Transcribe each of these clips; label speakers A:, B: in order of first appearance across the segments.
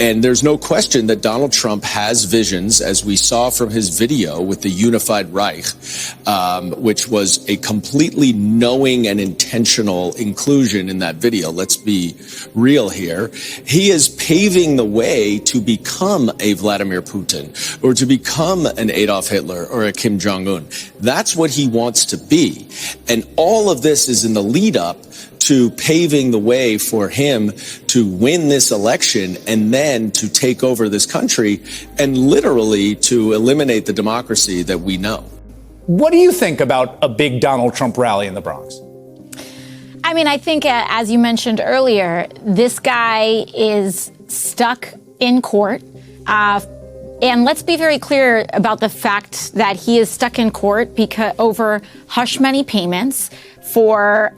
A: And there's no question that Donald Trump has visions, as we saw from his video with the Unified Reich, which was a completely knowing and intentional inclusion in that video. Let's be real here. He is paving the way to become a Vladimir Putin or to become an Adolf Hitler or a Kim Jong-un. That's what he wants to be. And all of this is in the lead up to paving the way for him to win this election and then to take over this country and literally to eliminate the democracy that we know.
B: What do you think about a big Donald Trump rally in the Bronx?
C: I mean, I think, as you mentioned earlier, this guy is stuck in court. And let's be very clear about the fact that he is stuck in court because over hush money payments for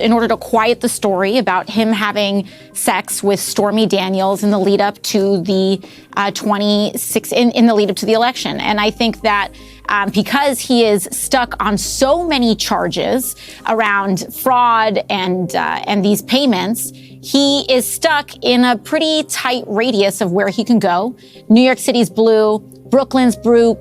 C: in order to quiet the story about him having sex with Stormy Daniels in the lead up to the in the lead up to the election. And I think that because he is stuck on so many charges around fraud and these payments, he is stuck in a pretty tight radius of where he can go. New York City's blue, Brooklyn is blue,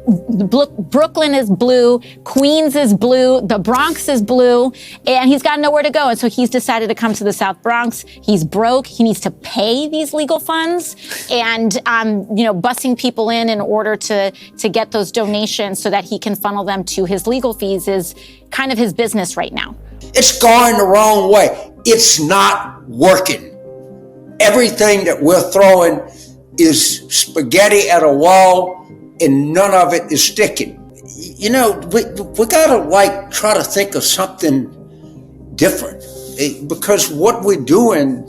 C: Queens is blue, the Bronx is blue, and he's got nowhere to go. And so he's decided to come to the South Bronx. He's broke. He needs to pay these legal funds and, bussing people in order to get those donations so that he can funnel them to his legal fees is kind of his business right now.
D: It's going the wrong way. It's not working. Everything that we're throwing is spaghetti at a wall and none of it is sticking. We gotta try to think of something different because what we're doing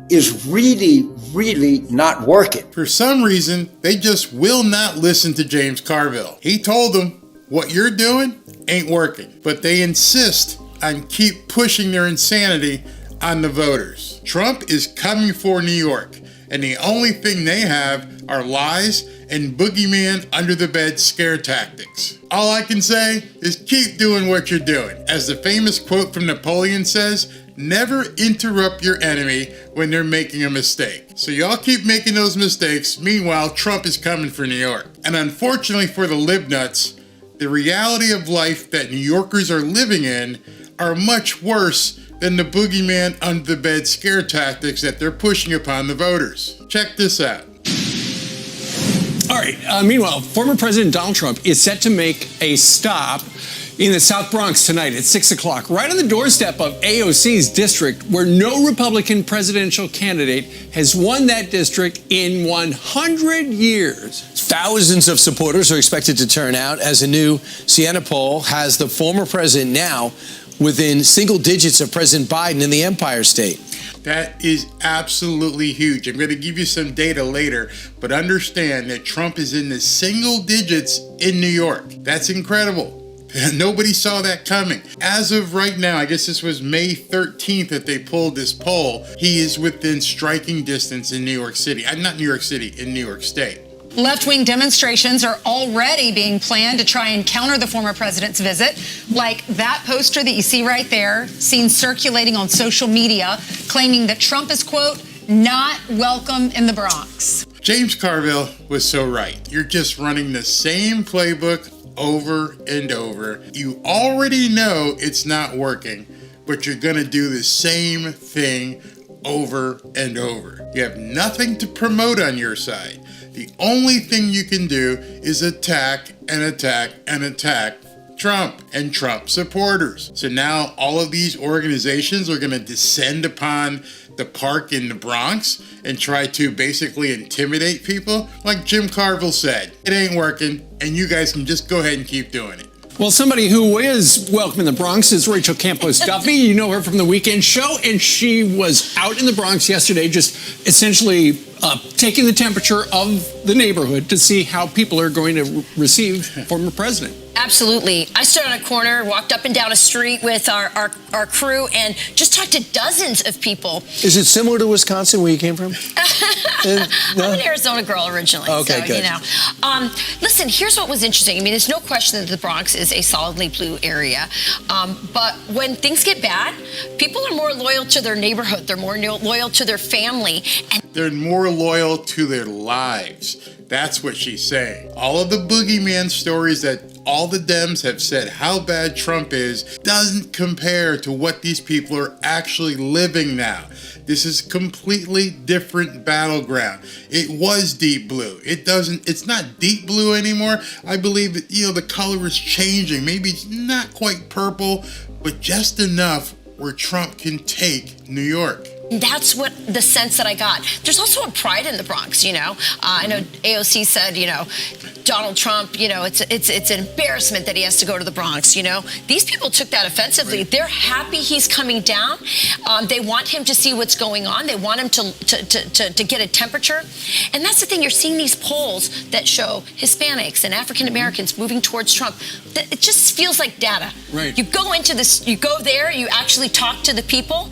D: is really, really not working.
E: For some reason, they just will not listen to James Carville. He told them, what you're doing ain't working, but they insist on keep pushing their insanity on the voters. Trump is coming for New York, and the only thing they have are lies and boogeyman under the bed scare tactics. All I can say is keep doing what you're doing. As the famous quote from Naploeon says, never interrupt your enemy when they're making a mistake. So y'all keep making those mistakes. Meanwhile, Trump is coming for New York. And unfortunately for the libnuts, the reality of life that New Yorkers are living in are much worse than the boogeyman under the bed scare tactics that they're pushing upon the voters. Check this out.
F: All right. Meanwhile, former President Donald Trump is set to make a stop in the South Bronx tonight at 6 o'clock, right on the doorstep of AOC's district, where no Republican presidential candidate has won that district in 100 years.
G: Thousands of supporters are expected to turn out as a new Siena poll has the former president now within single digits of President Biden in the Empire State.
E: That is absolutely huge. I'm going to give you some data later, but understand that Trump is in the single digits in New York. That's incredible. Nobody saw that coming. As of right now, I guess this was May 13th that they pulled this poll, he is within striking distance in New York City. Not New York City, in New York State.
H: Left-wing demonstrations are already being planned to try and counter the former president's visit, like that poster that you see right there, seen circulating on social media, claiming that Trump is, quote, not welcome in the Bronx.
E: James Carville was so right. You're just running the same playbook over and over. You already know it's not working, but you're going to do the same thing over and over. You have nothing to promote on your side. The only thing you can do is attack and attack and attack Trump and Trump supporters. So now all of these organizations are going to descend upon the park in the Bronx and try to basically intimidate people. Like Jim Carville said, it ain't working and you guys can just go ahead and keep doing it.
F: Well, somebody who is welcome in the Bronx is Rachel Campos Duffy. You know her from The Weekend Show, and she was out in the Bronx yesterday just essentially taking the temperature of the neighborhood to see how people are going to receive former president.
I: Absolutely. I stood on a corner, walked up and down a street with our crew, and just talked to dozens of people.
G: Is it similar to Wisconsin, where you came from?
I: No? I'm an Arizona girl originally.
G: Okay,
I: so,
G: good.
I: Listen, here's what was interesting. I mean, there's no question that the Bronx is a solidly blue area. But when things get bad, people are more loyal to their neighborhood. They're more loyal to their family. And
E: They're more loyal to their lives. That's what she's saying. All of the boogeyman stories that all the Dems have said how bad Trump is doesn't compare to what these people are actually living now. This is a completely different battleground. It was deep blue. It's not deep blue anymore. I believe that, the color is changing. Maybe it's not quite purple, but just enough where Trump can take New York.
I: That's what the sense that I got. There's also a pride in the Bronx, I know AOC said, Donald Trump, it's an embarrassment that he has to go to the Bronx, These people took that offensively. They're happy he's coming down. They want him to see what's going on. They want him to get a temperature. And that's the thing. You're seeing these polls that show Hispanics and African Americans moving towards Trump. It just feels like data.
F: Right.
I: You go into this, you go there, you actually talk to the people.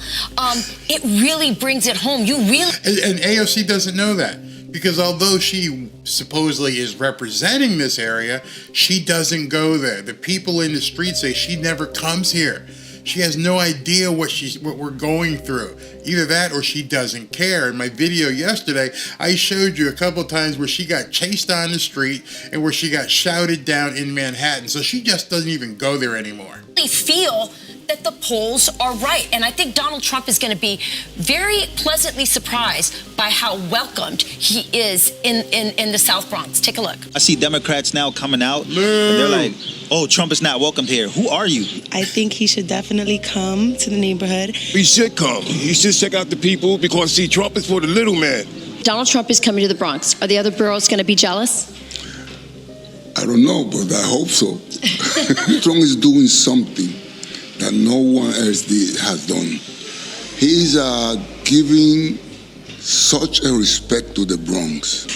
I: It really brings it home.
E: And AOC doesn't know that. Because although she supposedly is representing this area, she doesn't go there. The people in the street say she never comes here. She has no idea what we're going through. Either that or she doesn't care. In my video yesterday, I showed you a couple of times where she got chased on the street and where she got shouted down in Manhattan. So she just doesn't even go there anymore.
I: They feel that the polls are right. And I think Donald Trump is going to be very pleasantly surprised by how welcomed he is in the South Bronx. Take a look.
J: I see Democrats now coming out. And they're like, oh, Trump is not welcomed here. Who are you?
K: I think he should definitely come to the neighborhood.
L: He should come. He should check out the people because, see, Trump is for the little man.
M: Donald Trump is coming to the Bronx. Are the other boroughs going to be jealous?
L: I don't know, but I hope so. Trump is doing something that no one else has done. He's giving such a respect to the Bronx.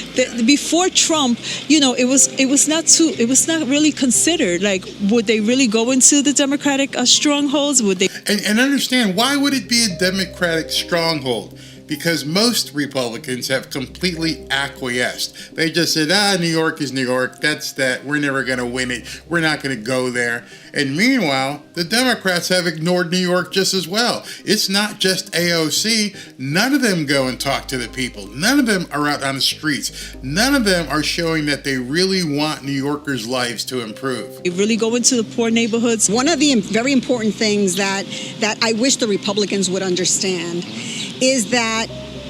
N: Before Trump, it was not really considered. Like, would they really go into the Democratic strongholds? Would they?
E: And understand, why would it be a Democratic stronghold? Because most Republicans have completely acquiesced. They just said, New York is New York. That's that. We're never going to win it. We're not going to go there. And meanwhile, the Democrats have ignored New York just as well. It's not just AOC. None of them go and talk to the people. None of them are out on the streets. None of them are showing that they really want New Yorkers' lives to improve.
N: They really go into the poor neighborhoods.
O: One of the very important things that I wish the Republicans would understand is that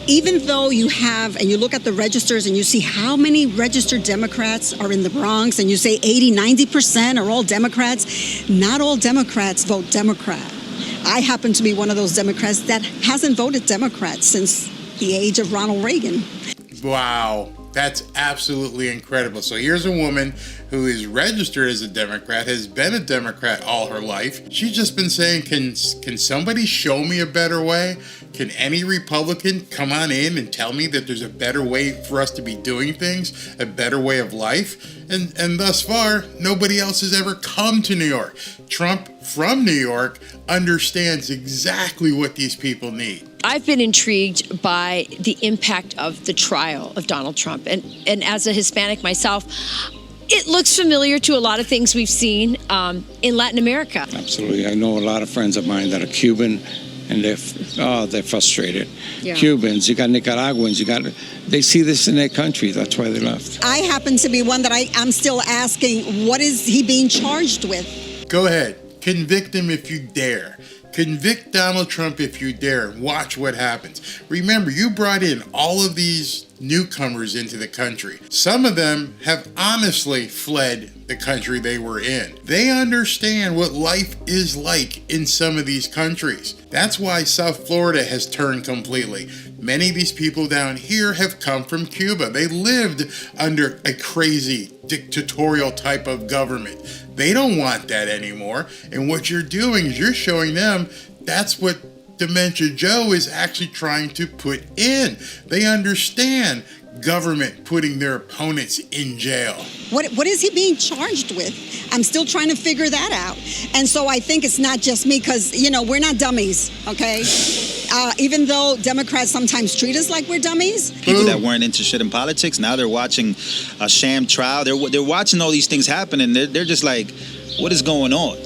O: even though you have, and you look at the registers and you see how many registered Democrats are in the Bronx, and you say 80, 90% are all Democrats, not all Democrats vote Democrat. I happen to be one of those Democrats that hasn't voted Democrat since the age of Ronald Reagan.
E: Wow. That's absolutely incredible. So here's a woman who is registered as a Democrat, has been a Democrat all her life. She's just been saying, can somebody show me a better way? Can any Republican come on in and tell me that there's a better way for us to be doing things, a better way of life? And thus far, nobody else has ever come to New York. Trump from New York understands exactly what these people need.
M: I've been intrigued by the impact of the trial of Donald Trump. And as a Hispanic myself, it looks familiar to a lot of things we've seen in Latin America.
P: Absolutely. I know a lot of friends of mine that are Cuban, and they're frustrated.
M: Yeah.
P: Cubans, you got Nicaraguans, they see this in their country. That's why they left.
O: I happen to be one that I'm still asking, what is he being charged with?
E: Go ahead. Convict him if you dare. Convict Donald Trump if you dare, and watch what happens. Remember, you brought in all of these newcomers into the country. Some of them have honestly fled the country they were in. They understand what life is like in some of these countries. That's why South Florida has turned completely. Many of these people down here have come from Cuba. They lived under a crazy dictatorial type of government. They don't want that anymore. And what you're doing is you're showing them that's what Dementia Joe is actually trying to put in. They understand government putting their opponents in jail.
O: What is he being charged with? I'm still trying to figure that out. And so I think it's not just me, because, we're not dummies, okay? Even though Democrats sometimes treat us like we're dummies.
J: People that weren't interested in politics, now they're watching a sham trial. They're watching all these things happen, and they're just like, what is going on?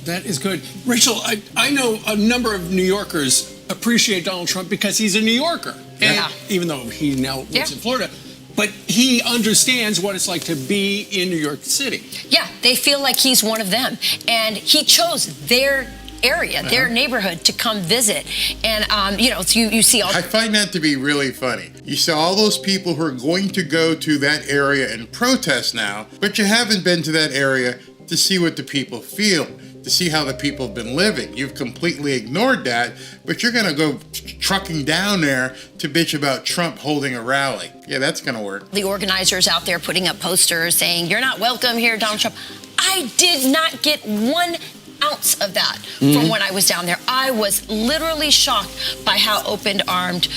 F: That is good. Rachel, I know a number of New Yorkers appreciate Donald Trump because he's a New Yorker. And even though he now lives in Florida. But he understands what it's like to be in New York City.
I: Yeah, they feel like he's one of them. And he chose their area, their neighborhood to come visit. And, you know, you see all...
E: I find that to be really funny. You saw all those people who are going to go to that area and protest now, but you haven't been to that area to see what the people feel, to see how the people have been living. You've completely ignored that, but you're going to go trucking down there to bitch about Trump holding a rally. Yeah, that's going to work.
I: The organizers out there putting up posters saying, "You're not welcome here, Donald Trump." I did not get 1 ounce of that from when I was down there. I was literally shocked by how open-armed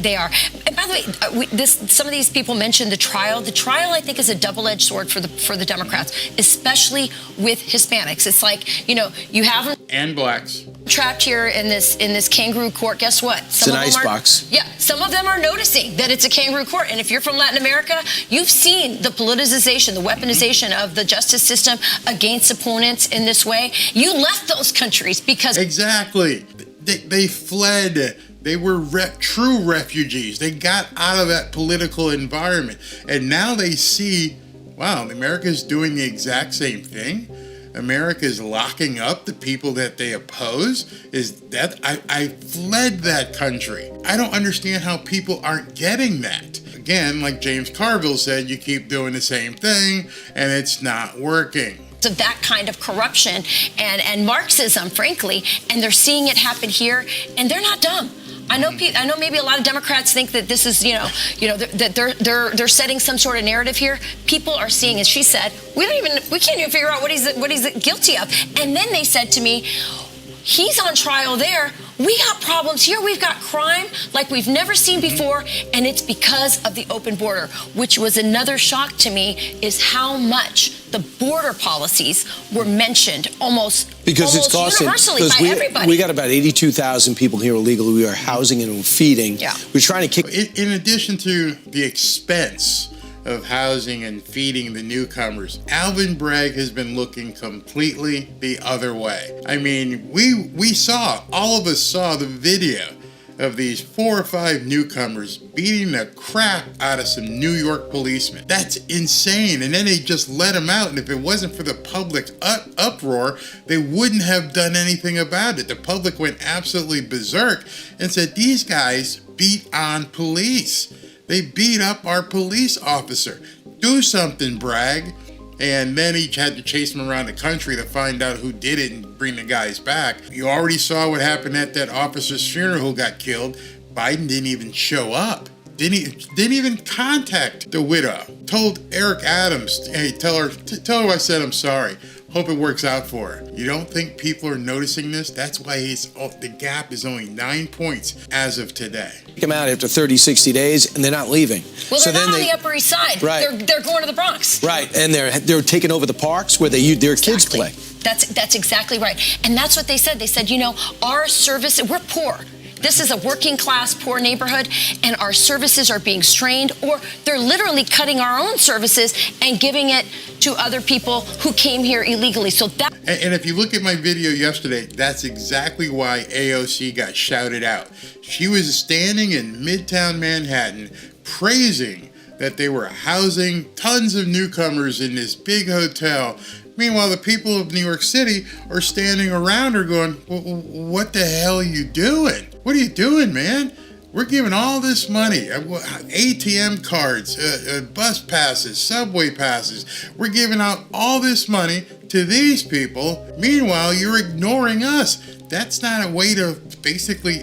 I: they are. And by the way, some of these people mentioned the trial. The trial, I think, is a double-edged sword for the Democrats, especially with Hispanics. It's like, you know, you have them
E: and blacks
I: trapped here in this kangaroo court. Guess what?
G: It's an icebox.
I: Yeah, some of them are noticing that it's a kangaroo court. And if you're from Latin America, you've seen the politicization, the weaponization of the justice system against opponents in this way. You left those countries because...
E: Exactly. They fled. They were true refugees. They got out of that political environment. And now they see, wow, America's doing the exact same thing. America is locking up the people that they oppose. I fled that country. I don't understand how people aren't getting that. Again, like James Carville said, you keep doing the same thing and it's not working.
I: To that kind of corruption and Marxism, frankly, and they're seeing it happen here, and they're not dumb. I know maybe a lot of Democrats think that this is, that they're setting some sort of narrative here. People are seeing, as she said, we can't even figure out what he's guilty of. And then they said to me, he's on trial there. We got problems here. We've got crime like we've never seen before, and it's because of the open border, which was another shock to me, is how much the border policies were mentioned almost universally by everybody.
G: We got about 82,000 people here illegally. We are housing and feeding.
I: Yeah.
G: We're trying to kick...
E: In addition to the expense of housing and feeding the newcomers, Alvin Bragg has been looking completely the other way. I mean, all of us saw the video of these 4 or 5 newcomers beating the crap out of some New York policemen. That's insane. And then they just let them out. And if it wasn't for the public uproar, they wouldn't have done anything about it. The public went absolutely berserk and said, these guys beat on police. They beat up our police officer. Do something, Bragg. And then he had to chase him around the country to find out who did it and bring the guys back. You already saw what happened at that officer's funeral who got killed. Biden didn't even show up. Didn't even contact the widow. Told Eric Adams, hey, tell her I said I'm sorry. Hope it works out for her. You don't think people are noticing this? That's why the gap is only 9 points as of today.
G: Come out after 30, 60 days, and they're not leaving.
I: Well, they're not on the Upper East Side.
G: Right.
I: They're going to the Bronx.
G: Right, and they're taking over the parks where their kids play.
I: That's exactly right. And that's what they said. They said, our service, we're poor. This is a working class, poor neighborhood, and our services are being strained, or they're literally cutting our own services and giving it to other people who came here illegally. So that.
E: And if you look at my video yesterday, that's exactly why AOC got shouted out. She was standing in Midtown Manhattan praising that they were housing tons of newcomers in this big hotel. Meanwhile, the people of New York City are standing around her going, what the hell are you doing? What are you doing, man? We're giving all this money, ATM cards, bus passes, subway passes. We're giving out all this money to these people. Meanwhile, you're ignoring us. That's not a way to basically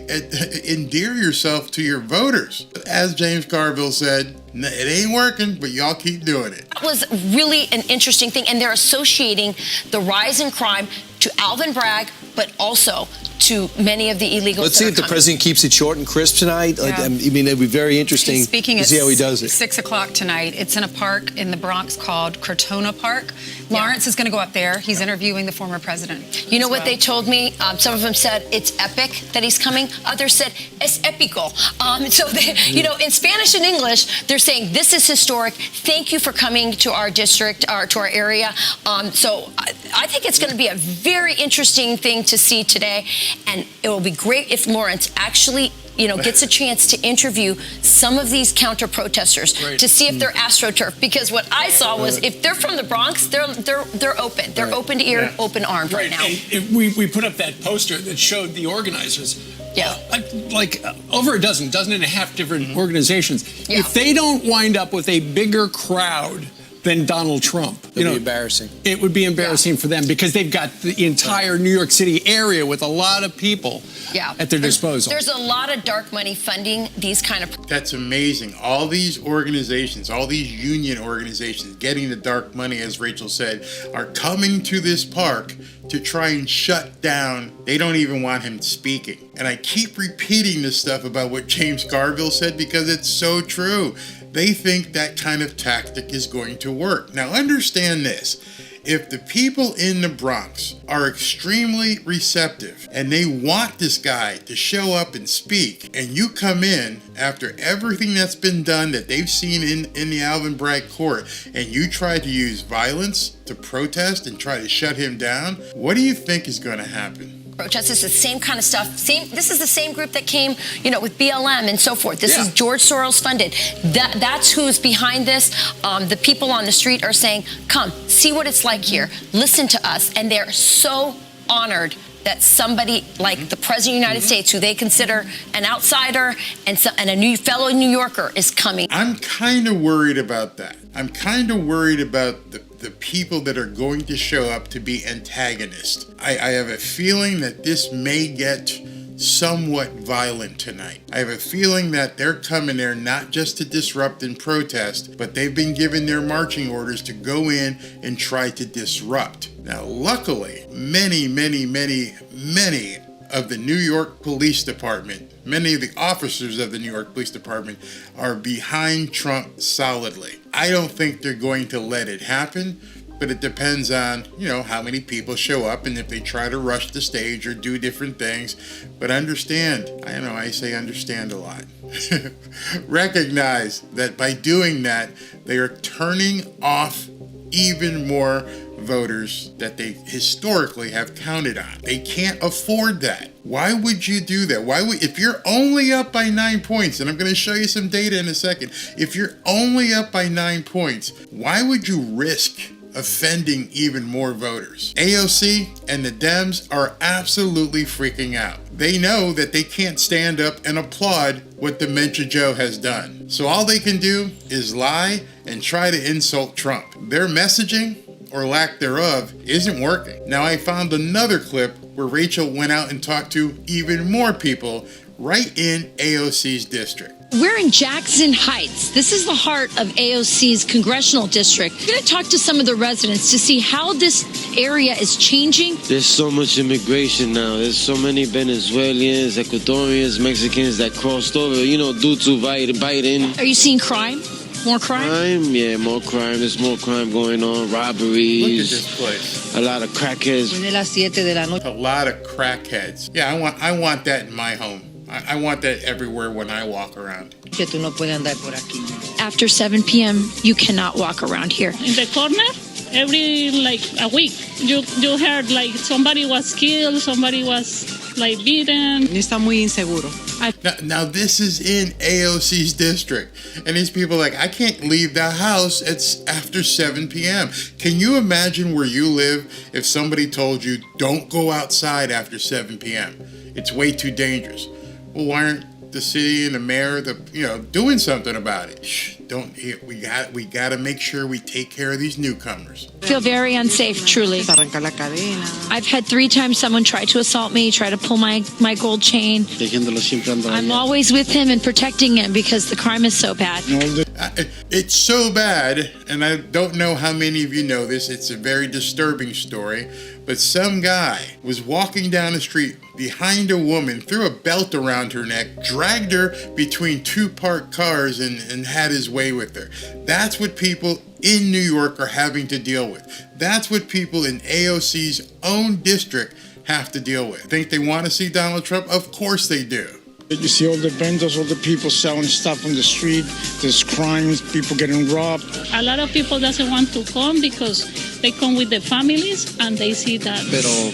E: endear yourself to your voters. As James Carville said, it ain't working, but y'all keep doing it.
I: That was really an interesting thing, and they're associating the rise in crime to Alvin Bragg, but also to many of the illegals.
G: Let's see if the president keeps it short and crisp tonight.
H: Yeah.
G: I mean, it'd be very interesting
H: to
G: see how he does it.
H: 6 o'clock tonight. It's in a park in the Bronx called Crotona Park. Lawrence is going to go up there. He's interviewing the former president.
I: You know what they told me? Some of them said it's epic that he's coming. Others said es épico. So they, in Spanish and English, they're saying this is historic. Thank you for coming to our district, or to our area. So I think it's going to be a very interesting thing to see today, and it will be great if Lawrence actually gets a chance to interview some of these counter protesters to see if they're AstroTurf. Because what I saw was if they're from the Bronx, they're open. They're open to ear, open armed right now.
F: And we put up that poster that showed the organizers.
I: Yeah.
F: Over a dozen and a half different organizations. Yeah. If they don't wind up with a bigger crowd than Donald Trump,
G: It'd be embarrassing.
F: It would be embarrassing for them because they've got the entire New York City area with a lot of people at their disposal.
I: There's a lot of dark money funding these kind of.
E: That's amazing. All these organizations, all these union organizations getting the dark money, as Rachel said, are coming to this park to try and shut down. They don't even want him speaking. And I keep repeating this stuff about what James Carville said because it's so true. They think that kind of tactic is going to work. Now understand this. If the people in the Bronx are extremely receptive and they want this guy to show up and speak, and you come in after everything that's been done that they've seen in the Alvin Bragg court, and you try to use violence to protest and try to shut him down, what do you think is going to happen?
I: Protests. This is the same kind of stuff. This is the same group that came, with BLM and so forth. This is George Soros funded. That's who's behind this. The people on the street are saying, come, see what it's like here. Listen to us. And they're so honored that somebody like the President of the United States, who they consider an outsider and a new fellow New Yorker, is coming.
E: I'm kind of worried about that. I'm kind of worried about the people that are going to show up to be antagonists. I have a feeling that this may get somewhat violent tonight. I have a feeling that they're coming there not just to disrupt and protest, but they've been given their marching orders to go in and try to disrupt. Now, luckily, many of the New York Police Department, many of the officers of the New York Police Department are behind Trump solidly. I don't think they're going to let it happen, but it depends on, how many people show up and if they try to rush the stage or do different things. But understand, I say understand a lot. Recognize that by doing that, they are turning off even more voters that they historically have counted on. They can't afford that. Why would you do that? If you're only up by 9 points, and I'm going to show you some data in a second, if you're only up by 9 points, why would you risk offending even more voters? AOC and the Dems are absolutely freaking out. They know that they can't stand up and applaud what Dementia Joe has done. So all they can do is lie and try to insult Trump. Their messaging, or lack thereof, isn't working. Now I found another clip where Rachel went out and talked to even more people right in AOC's district.
M: We're in Jackson Heights. This is the heart of AOC's congressional district. We're going to talk to some of the residents to see how this area is changing.
Q: There's so much immigration now. There's so many Venezuelans, Ecuadorians, Mexicans that crossed over, due to Biden.
M: Are you seeing crime? More crime?
Q: Yeah, more crime. There's more crime going on. Robberies.
E: Look at this place.
Q: A lot of crackheads.
E: A lot of crackheads. Yeah, I want that in my home. I want that everywhere when I walk around.
M: After 7 p.m., you cannot walk around here.
R: In the corner, every a week, you heard somebody was killed, somebody was beaten.
N: Está muy inseguro.
E: Now this is in AOC's district, and these people are like, I can't leave the house. It's after 7 p.m. Can you imagine where you live if somebody told you don't go outside after 7 p.m.? It's way too dangerous. Well, why aren't the city and the mayor, doing something about it? Shh, we got to make sure we take care of these newcomers.
M: I feel very unsafe, truly. I've had 3 times someone try to assault me, try to pull my gold chain. I'm always with him and protecting him because the crime is so bad.
E: It's so bad, and I don't know how many of you know this. It's a very disturbing story, but some guy was walking down the street behind a woman, threw a belt around her neck, dragged her between 2 parked cars, and had his way with her. That's what people in New York are having to deal with. That's what people in AOC's own district have to deal with. Think they want to see Donald Trump? Of course they do.
P: You see all the vendors, all the people selling stuff on the street. There's crimes, people getting robbed.
R: A lot of people doesn't want to come because they come with their families and they see that.
Q: Pero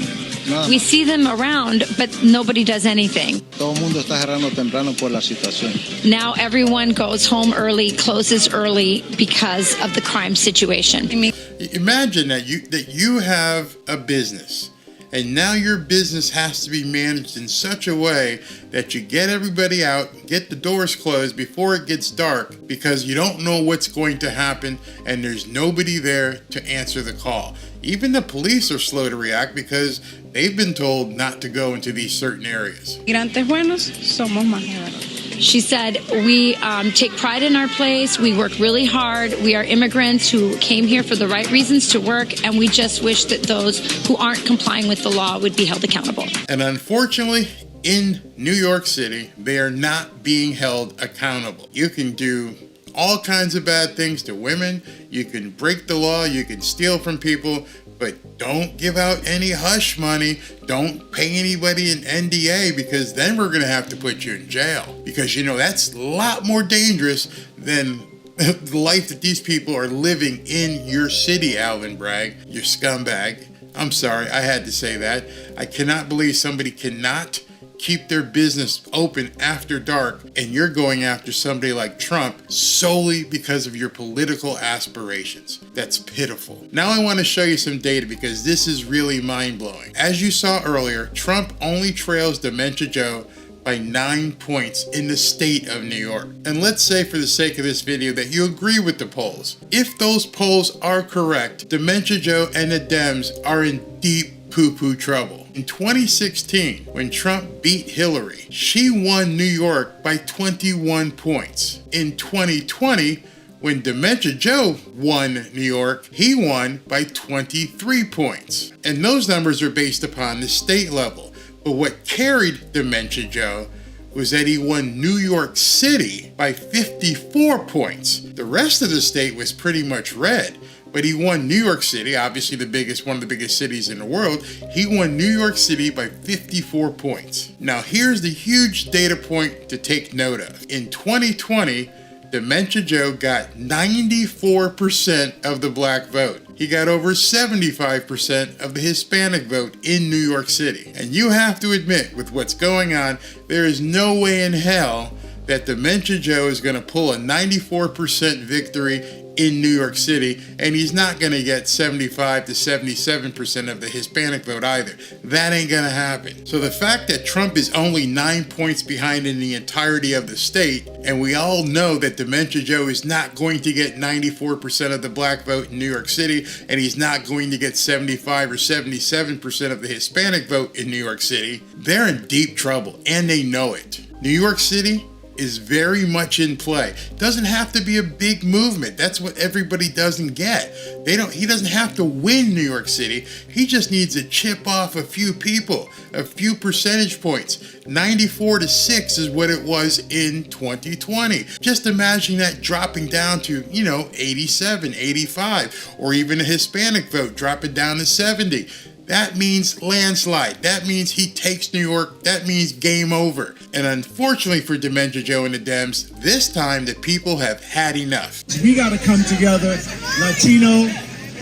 M: We see them around, but nobody does anything.
S: Todo el mundo está cerrando temprano por la situación.
M: Now everyone goes home early, closes early because of the crime situation.
E: Imagine that you have a business, and now your business has to be managed in such a way that you get everybody out, get the doors closed before it gets dark, because you don't know what's going to happen and there's nobody there to answer the call. Even the police are slow to react because they've been told not to go into these certain areas.
N: Migrantes buenos, somos más generosos.
M: She said, we take pride in our place. We work really hard. We are immigrants who came here for the right reasons to work, and we just wish that those who aren't complying with the law would be held accountable.
E: And unfortunately, in New York City, they are not being held accountable. You can do all kinds of bad things to women. You can break the law. You can steal from people. But don't give out any hush money. Don't pay anybody an NDA, because then we're going to have to put you in jail. Because, you know, that's a lot more dangerous than the life that these people are living in your city, Alvin Bragg, you scumbag. I'm sorry, I had to say that. I cannot believe somebody cannot keep their business open after dark, and you're going after somebody like Trump solely because of your political aspirations. That's pitiful. Now I want to show you some data, because this is really mind-blowing. As you saw earlier, Trump only trails Dementia Joe by 9 points in the state of New York. And let's say, for the sake of this video, that you agree with the polls. If those polls are correct, Dementia Joe and the Dems are in deep poo-poo trouble. In 2016, when Trump beat Hillary, she won New York by 21 points. In 2020, when Dementia Joe won New York, he won by 23 points. And those numbers are based upon the state level. But what carried Dementia Joe was that he won New York City by 54 points. The rest of the state was pretty much red. But he won New York City, obviously one of the biggest cities in the world. He won New York City by 54 points. Now here's the huge data point to take note of. In 2020, Dementia Joe got 94% of the black vote. He got over 75% of the Hispanic vote in New York City. And you have to admit, with what's going on, there is no way in hell that Dementia Joe is going to pull a 94% victory in New York City, and he's not going to get 75 to 77% of the Hispanic vote either. That ain't going to happen. So the fact that Trump is only 9 points behind in the entirety of the state, and we all know that Dementia Joe is not going to get 94% of the black vote in New York City, and he's not going to get 75 or 77% of the Hispanic vote in New York City, they're in deep trouble, and they know it. New York City is very much in play. It doesn't have to be a big movement. That's what everybody doesn't get. He doesn't have to win New York City. He just needs to chip off a few people, a few percentage points. 94-6 is what it was in 2020. Just imagine that dropping down to, 87, 85, or even a Hispanic vote dropping down to 70. That means landslide. That means he takes New York. That means game over. And unfortunately for Dementia Joe and the Dems, this time the people have had enough.
T: We got to come together, Latino,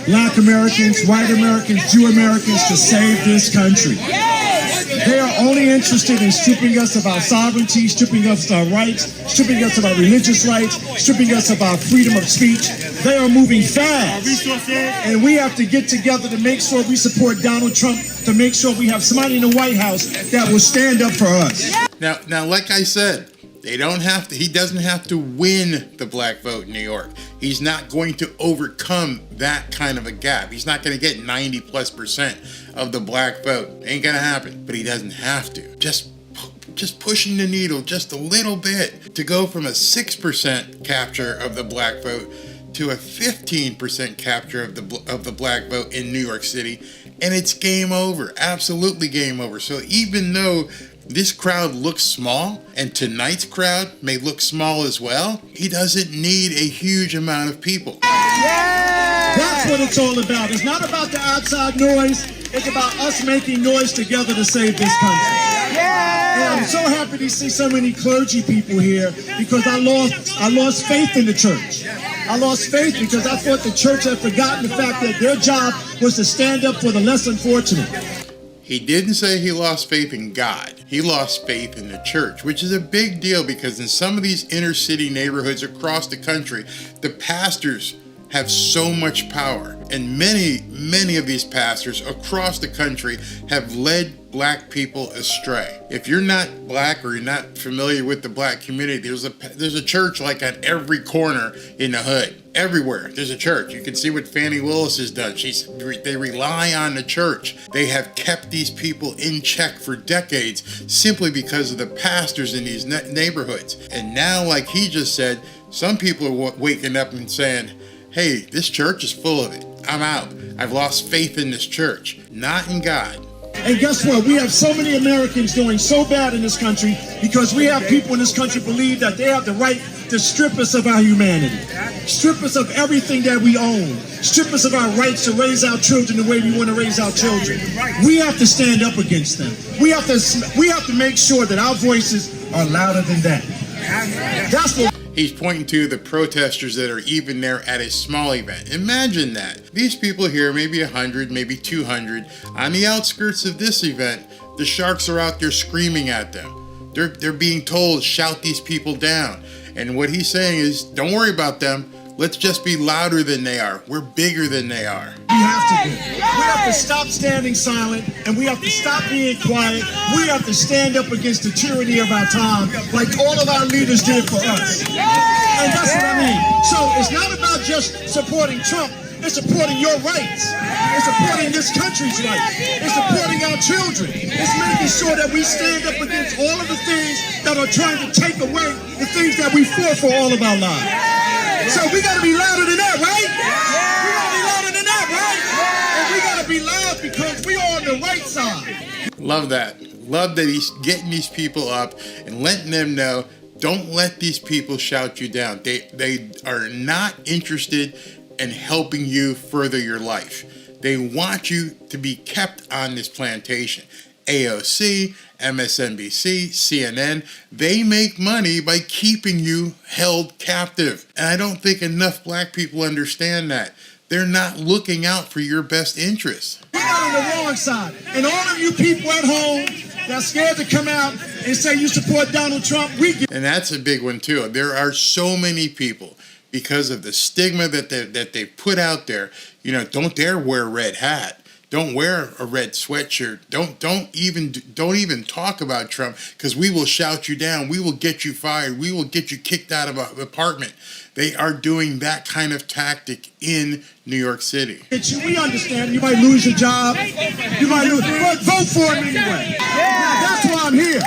T: Black Americans, white Americans, Jew Americans, to save this country. They are only interested in stripping us of our sovereignty, stripping us of our rights, stripping us of our religious rights, stripping us of our freedom of speech. They are moving fast. And we have to get together to make sure we support Donald Trump, to make sure we have somebody in the White House that will stand up for us.
E: Now, like I said, he doesn't have to win the black vote in New York. He's not going to overcome that kind of a gap. He's not going to get 90+% of the black vote. Ain't going to happen, but he doesn't have to. Just pushing the needle just a little bit to go from a 6% capture of the black vote to a 15% capture of the black vote in New York City, and it's game over. Absolutely game over. So even though this crowd looks small, and tonight's crowd may look small as well, he doesn't need a huge amount of people.
T: That's what it's all about. It's not about the outside noise. It's about us making noise together to save this country. And I'm so happy to see so many clergy people here, because I lost faith in the church. I lost faith because I thought the church had forgotten the fact that their job was to stand up for the less unfortunate.
E: He didn't say he lost faith in God. He lost faith in the church, which is a big deal because in some of these inner city neighborhoods across the country, the pastors have so much power. And many of these pastors across the country have led black people astray. If you're not black or you're not familiar with the black community, there's a church like at every corner in the hood. Everywhere there's a church. You can see what Fannie Willis has done. They rely on the church. They have kept these people in check for decades simply because of the pastors in these neighborhoods. And now, like he just said, some people are waking up and saying, hey, this church is full of it. I'm out. I've lost faith in this church, not in God.
T: And guess what? We have so many Americans doing so bad in this country because we have people in this country believe that they have the right to strip us of our humanity, strip us of everything that we own, strip us of our rights to raise our children the way we want to raise our children. We have to stand up against them. We have to make sure that our voices are louder than that. That's what
E: He's pointing to the protesters that are even there at a small event. Imagine that. These people here, maybe 100, maybe 200, on the outskirts of this event, the sharks are out there screaming at them. They're being told, shout these people down. And what he's saying is, don't worry about them. Let's just be louder than they are. We're bigger than they are.
T: we have to do. We have to stop standing silent, and we have to stop being quiet. We have to stand up against the tyranny of our time, like all of our leaders did for us. And that's what I mean. So it's not about just supporting Trump. It's supporting your rights. It's supporting this country's rights. It's supporting our children. It's making sure that we stand up against all of the things that are trying to take away the things that we fought for all of our lives. So we got to be louder than that, right? We got to be louder than that, right? And we got to be loud because we are on the right side.
E: Love that. Love that he's getting these people up and letting them know, don't let these people shout you down. They are not interested in helping you further your life. They want you to be kept on this plantation. AOC, MSNBC, CNN, they make money by keeping you held captive. And I don't think enough black people understand that. They're not looking out for your best interests.
T: We got on the wrong side. And all of you people at home that's scared to come out and say you support Donald Trump,
E: And that's a big one too. There are so many people, because of the stigma that they put out there, don't dare wear a red hat. Don't wear a red sweatshirt. Don't even talk about Trump, because we will shout you down. We will get you fired. We will get you kicked out of an apartment. They are doing that kind of tactic in New York City.
T: We understand you might lose your job. You might lose, but vote for him anyway. That's why I'm here.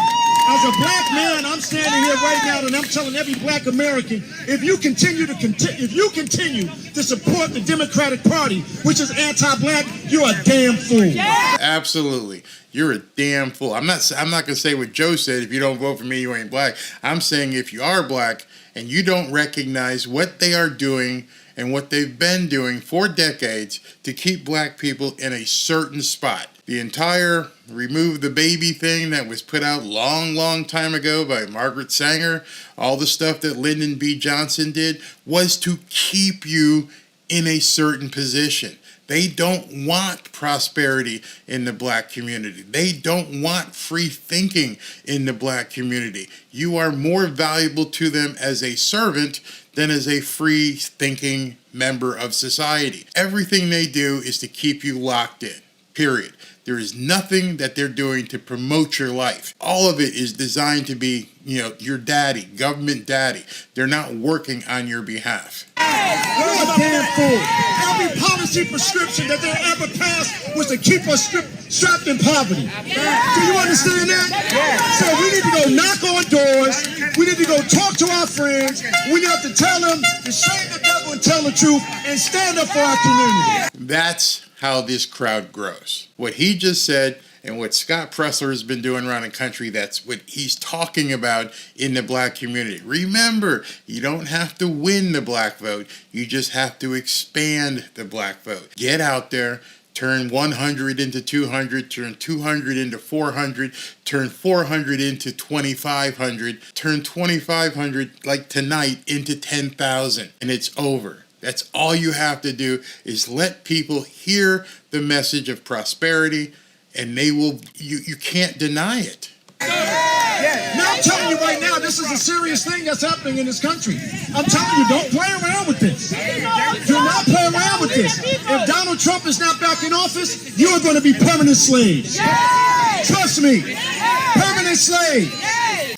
T: As a black man, I'm standing here right now, and I'm telling every black American: if you continue to support the Democratic Party, which is anti-black, you're a damn fool.
E: Absolutely, you're a damn fool. I'm not gonna say what Joe said. If you don't vote for me, you ain't black. I'm saying if you are black and you don't recognize what they are doing and what they've been doing for decades to keep black people in a certain spot. The entire remove the baby thing that was put out long time ago by Margaret Sanger, all the stuff that Lyndon B. Johnson did, was to keep you in a certain position. They don't want prosperity in the black community. They don't want free thinking in the black community. You are more valuable to them as a servant than as a free thinking member of society. Everything they do is to keep you locked in, period. There is nothing that they're doing to promote your life. All of it is designed to be, your daddy, government daddy. They're not working on your behalf.
T: You're a damn fool. Every policy prescription that they ever passed was to keep us strapped in poverty. Do you understand that? So we need to go knock on doors. We need to go talk to our friends. We have to tell them to shame the devil and tell the truth and stand up for our community.
E: That's how this crowd grows. What he just said and what Scott Presler has been doing around the country, that's what he's talking about in the black community. Remember, you don't have to win the black vote. You just have to expand the black vote. Get out there, turn 100 into 200, turn 200 into 400, turn 400 into 2,500, turn 2,500, like tonight, into 10,000, and it's over. That's all you have to do, is let people hear the message of prosperity and they will. You can't deny it.
T: Now I'm telling you right now, this is a serious thing that's happening in this country. I'm telling you, don't play around with this. Do not play around with this. If Donald Trump is not back in office, you are going to be permanent slaves. Trust me, permanent slave.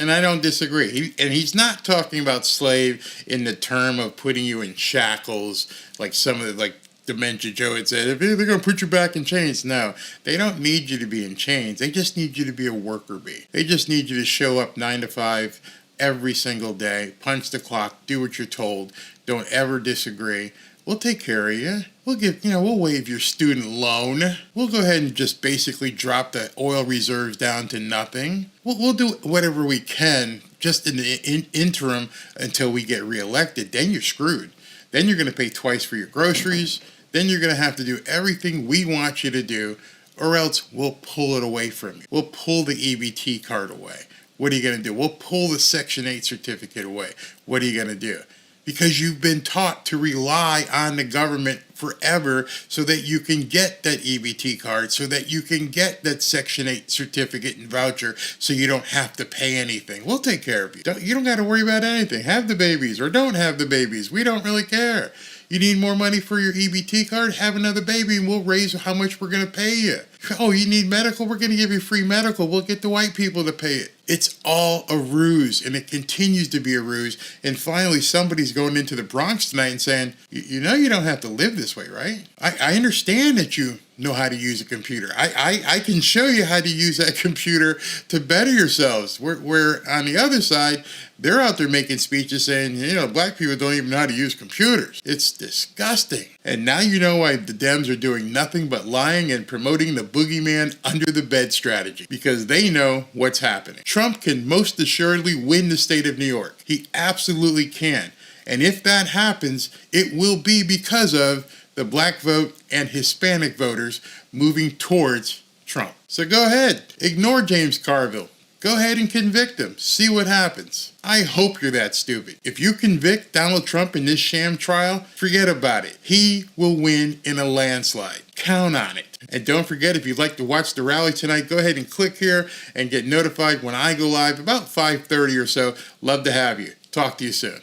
E: And I don't disagree. He's not talking about slave in the term of putting you in shackles, like some of the Dementia Joe had said, if they're going to put you back in chains. No, they don't need you to be in chains. They just need you to be a worker bee. They just need you to show up 9 to 5 every single day, punch the clock, do what you're told. Don't ever disagree. We'll take care of you. We'll waive your student loan. We'll go ahead and just basically drop the oil reserves down to nothing. We'll do whatever we can just in the interim until we get reelected. Then you're screwed. Then you're going to pay twice for your groceries. Then you're going to have to do everything we want you to do, or else we'll pull it away from you. We'll pull the EBT card away. What are you going to do? We'll pull the Section 8 certificate away. What are you going to do? Because you've been taught to rely on the government forever so that you can get that EBT card, so that you can get that Section 8 certificate and voucher so you don't have to pay anything. We'll take care of you. You don't got to worry about anything. Have the babies or don't have the babies. We don't really care. You need more money for your EBT card? Have another baby and we'll raise how much we're going to pay you. Oh, you need medical? We're going to give you free medical. We'll get the white people to pay it. It's all a ruse, and it continues to be a ruse. And finally, somebody's going into the Bronx tonight and saying, you know you don't have to live this way, right? I understand that you know how to use a computer. I can show you how to use that computer to better yourselves. Where on the other side, they're out there making speeches saying, black people don't even know how to use computers. It's disgusting. And now you know why the Dems are doing nothing but lying and promoting the boogeyman under the bed strategy, because they know what's happening. Trump can most assuredly win the state of New York. He absolutely can. And if that happens, it will be because of the black vote and Hispanic voters moving towards Trump. So go ahead, ignore James Carville. Go ahead and convict him. See what happens. I hope you're that stupid. If you convict Donald Trump in this sham trial, forget about it. He will win in a landslide. Count on it. And don't forget, if you'd like to watch the rally tonight, go ahead and click here and get notified when I go live about 5:30 or so. Love to have you. Talk to you soon.